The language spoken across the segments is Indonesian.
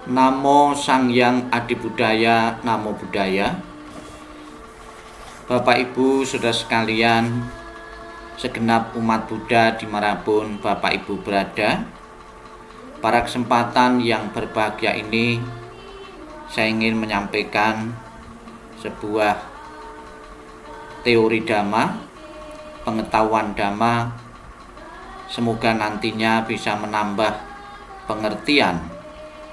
Namo Sang Hyang Adibudaya, Namo Buddhaya. Bapak Ibu Saudara sekalian, segenap umat Buddha dimanapun Bapak Ibu berada, pada kesempatan yang berbahagia ini saya ingin menyampaikan sebuah teori Dhamma, pengetahuan Dhamma. Semoga nantinya bisa menambah pengertian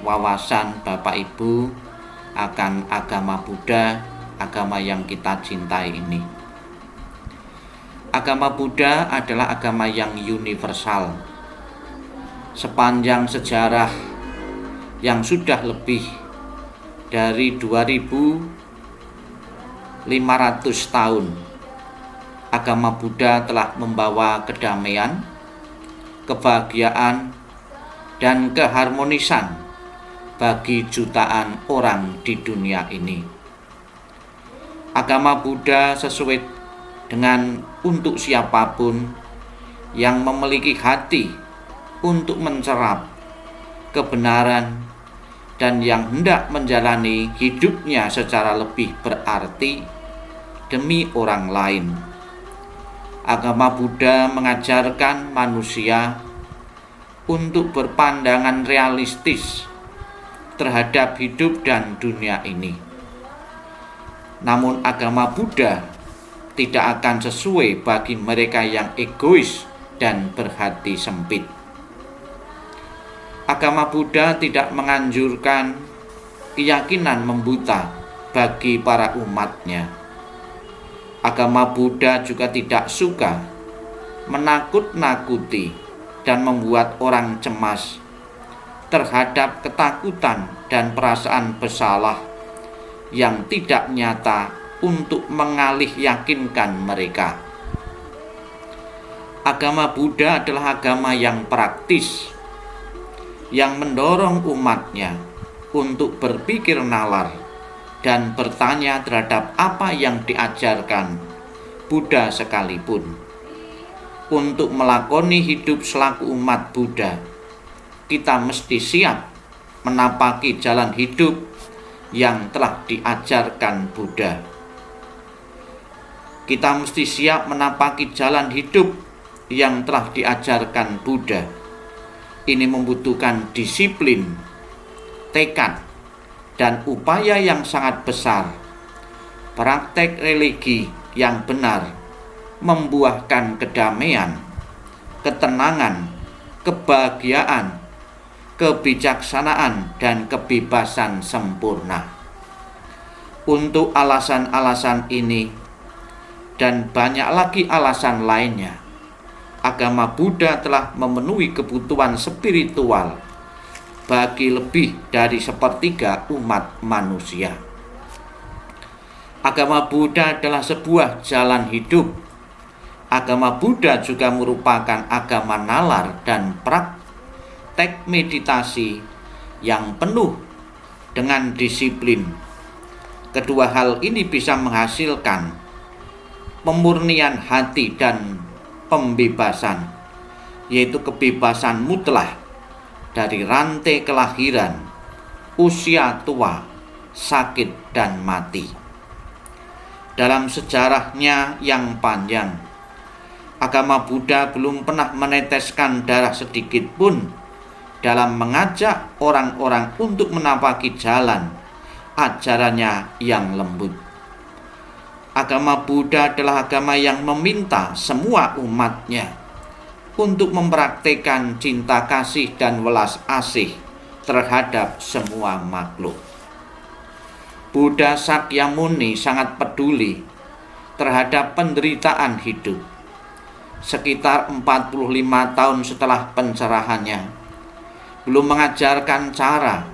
wawasan Bapak Ibu akan agama Buddha, agama yang kita cintai ini. Agama Buddha adalah agama yang universal. Sepanjang sejarah yang sudah lebih dari 2500 tahun, agama Buddha telah membawa kedamaian, kebahagiaan, dan keharmonisan bagi jutaan orang di dunia ini. Agama Buddha sesuai dengan untuk siapapun yang memiliki hati untuk mencerap kebenaran dan yang hendak menjalani hidupnya secara lebih berarti demi orang lain. Agama Buddha mengajarkan manusia untuk berpandangan realistis terhadap hidup dan dunia ini. Namun agama Buddha tidak akan sesuai bagi mereka yang egois dan berhati sempit. Agama Buddha tidak menganjurkan keyakinan membuta bagi para umatnya. Agama Buddha juga tidak suka menakut-nakuti dan membuat orang cemas terhadap ketakutan dan perasaan bersalah yang tidak nyata untuk mengalih yakinkan mereka. Agama Buddha adalah agama yang praktis, yang mendorong umatnya untuk berpikir nalar dan bertanya terhadap apa yang diajarkan Buddha sekalipun. Untuk melakoni hidup selaku umat Buddha, kita mesti siap menapaki jalan hidup yang telah diajarkan Buddha. Kita mesti siap menapaki jalan hidup yang telah diajarkan Buddha. Ini membutuhkan disiplin, tekad, dan upaya yang sangat besar. Praktek religi yang benar membuahkan kedamaian, ketenangan, kebahagiaan, kebijaksanaan, dan kebebasan sempurna. Untuk alasan-alasan ini dan banyak lagi alasan lainnya, agama Buddha telah memenuhi kebutuhan spiritual bagi lebih dari sepertiga umat manusia. Agama Buddha adalah sebuah jalan hidup. Agama Buddha juga merupakan agama nalar dan praktek meditasi yang penuh dengan disiplin. Kedua hal ini bisa menghasilkan pemurnian hati dan pembebasan, yaitu kebebasan mutlak dari rantai kelahiran, usia tua, sakit, dan mati. Dalam sejarahnya yang panjang, agama Buddha belum pernah meneteskan darah sedikit pun dalam mengajak orang-orang untuk menapaki jalan ajarannya yang lembut. Agama Buddha adalah agama yang meminta semua umatnya untuk mempraktikkan cinta kasih dan welas asih terhadap semua makhluk. Buddha Sakyamuni sangat peduli terhadap penderitaan hidup. Sekitar 45 tahun setelah pencerahannya, belum mengajarkan cara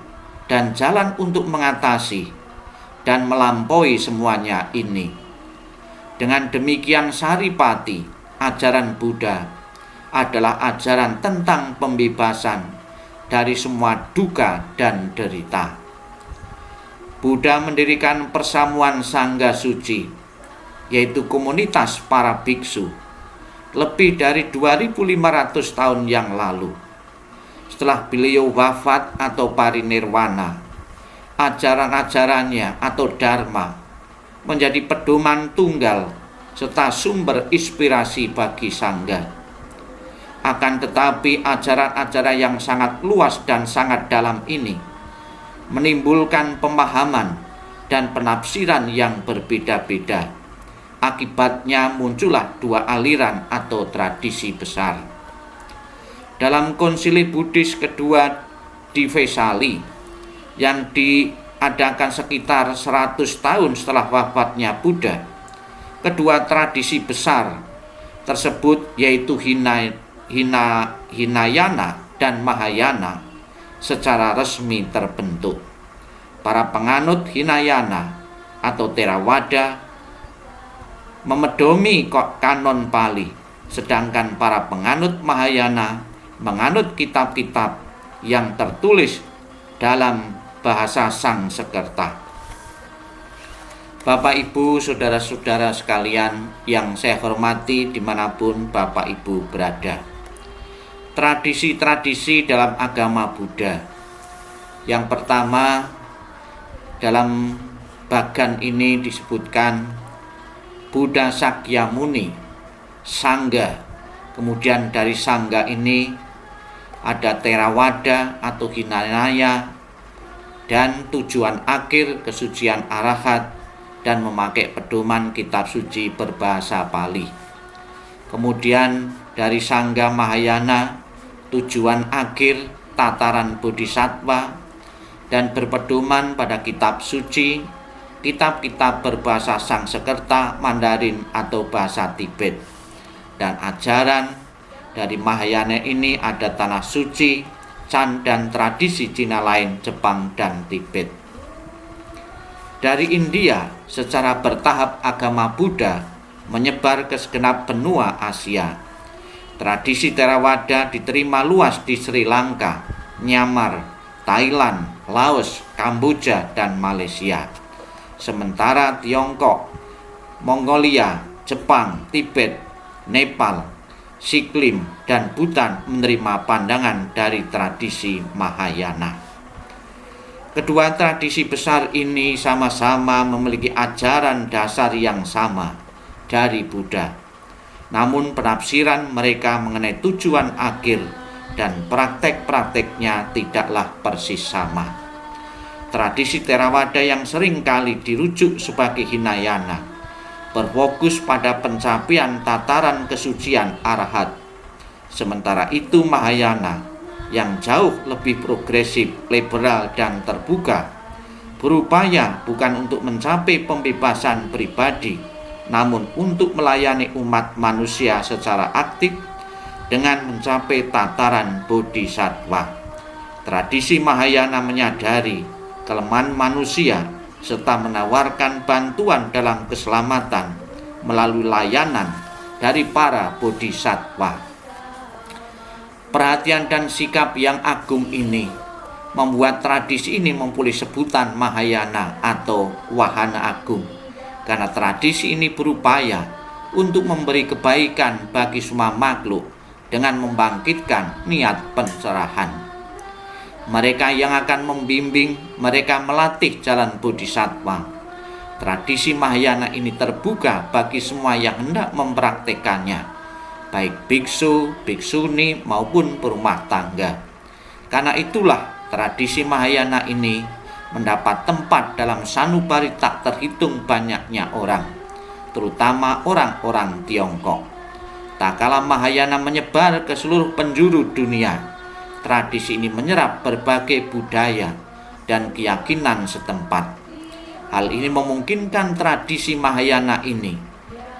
dan jalan untuk mengatasi dan melampaui semuanya ini. Dengan demikian Saripati, ajaran Buddha adalah ajaran tentang pembebasan dari semua duka dan derita. Buddha mendirikan persamuan Sangga Suci, yaitu komunitas para biksu, lebih dari 2500 tahun yang lalu. setelah beliau wafat atau parinirwana, ajaran-ajarannya atau dharma menjadi pedoman tunggal serta sumber inspirasi bagi sangga. Akan tetapi ajaran-ajaran yang sangat luas dan sangat dalam ini menimbulkan pemahaman dan penafsiran yang berbeda-beda. Akibatnya muncullah dua aliran atau tradisi besar. Dalam konsili Buddhis kedua di Vesali yang diadakan sekitar 100 tahun setelah wafatnya Buddha, kedua tradisi besar tersebut yaitu Hinayana dan Mahayana secara resmi terbentuk. Para penganut Hinayana atau Theravada memedomi kanon Pali, sedangkan para penganut Mahayana menganut kitab-kitab yang tertulis dalam bahasa Sanskerta. Bapak Ibu, saudara-saudara sekalian yang saya hormati dimanapun Bapak Ibu berada. Tradisi-tradisi dalam agama Buddha. Yang pertama, dalam bagan ini disebutkan Buddha Sakyamuni, Sangga. Kemudian dari Sangga ini ada Theravada atau Hinayana, dan tujuan akhir kesucian arahat dan memakai pedoman kitab suci berbahasa Pali. Kemudian dari Sangga Mahayana, tujuan akhir tataran Bodhisattva dan berpedoman pada kitab suci, kitab-kitab berbahasa Sanskerta, Mandarin atau bahasa Tibet. Dan ajaran dari Mahayana ini ada tanah suci, Chan dan tradisi Cina lain, Jepang dan Tibet. Dari India, secara bertahap agama Buddha menyebar ke segenap benua Asia. Tradisi Theravada diterima luas di Sri Lanka, Myanmar, Thailand, Laos, Kamboja, dan Malaysia. Sementara Tiongkok, Mongolia, Jepang, Tibet, Nepal, Sikkim, dan Bhutan menerima pandangan dari tradisi Mahayana. Kedua tradisi besar ini sama-sama memiliki ajaran dasar yang sama dari Buddha. Namun penafsiran mereka mengenai tujuan akhir dan praktek-prakteknya tidaklah persis sama. Tradisi Theravada yang sering kali dirujuk sebagai Hinayana berfokus pada pencapaian tataran kesucian arahat. Sementara itu Mahayana yang jauh lebih progresif, liberal, dan terbuka berupaya bukan untuk mencapai pembebasan pribadi, namun untuk melayani umat manusia secara aktif dengan mencapai tataran bodhisattva. Tradisi Mahayana menyadari kelemahan manusia serta menawarkan bantuan dalam keselamatan melalui layanan dari para bodhisattva. Perhatian dan sikap yang agung ini membuat tradisi ini mempunyai sebutan Mahayana atau Wahana Agung, karena tradisi ini berupaya untuk memberi kebaikan bagi semua makhluk dengan membangkitkan niat pencerahan. Mereka yang akan membimbing, mereka melatih jalan bodhisattva. Tradisi Mahayana ini terbuka bagi semua yang hendak mempraktekannya, baik biksu, biksuni maupun berumah tangga. Karena itulah tradisi Mahayana ini mendapat tempat dalam sanubari tak terhitung banyaknya orang, terutama orang-orang Tiongkok. Tak kala Mahayana menyebar ke seluruh penjuru dunia, tradisi ini menyerap berbagai budaya dan keyakinan setempat. Hal ini memungkinkan tradisi Mahayana ini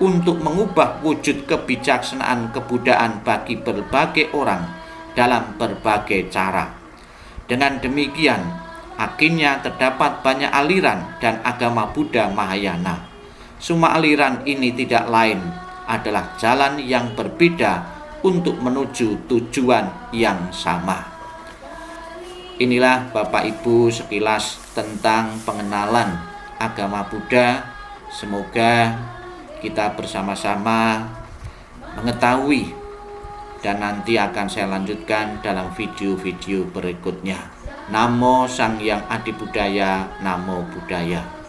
untuk mengubah wujud kebijaksanaan kebudayaan bagi berbagai orang dalam berbagai cara. Dengan demikian, akhirnya terdapat banyak aliran dan agama Buddha Mahayana. Semua aliran ini tidak lain adalah jalan yang berbeda untuk menuju tujuan yang sama. Inilah Bapak Ibu sekilas tentang pengenalan agama Buddha. Semoga kita bersama-sama mengetahui dan nanti akan saya lanjutkan dalam video-video berikutnya. Namo Sang Hyang Adibudaya, Namo Buddhaya.